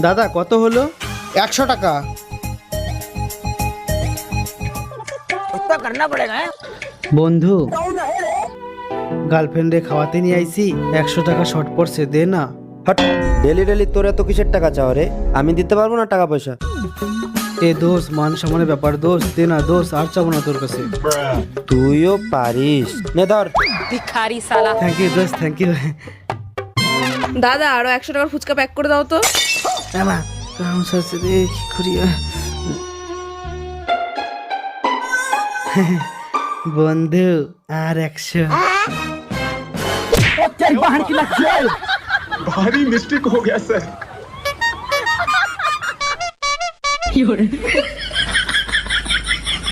দাদা কত হলো? 100 টাকা। বন্ধু, গার্লফ্রেন্ডে খাওয়াতে নিয়ে আইছি, 100 টাকা শর্ট পড়ছে, দে না। হট, ডেলি ডেলি তোর এত কিসের টাকা চাও রে? আমি দিতে পারবো না টাকা পয়সা। এ দোষ, মান সম্মানের ব্যাপার দোষ, দে না দোষ, আর চাবো না তোর কাছে। তুইও পারিস, নে ধর। भिखारी साला। থ্যাংক ইউ দোষ, থ্যাংক ইউ। দাদা আরো 100 টাকার ফুচকা প্যাক করে দাও তো। আমা কাম সাথে দে কি করি। বন্ধু আর 100। भारी मिस्टेक हो गया सर।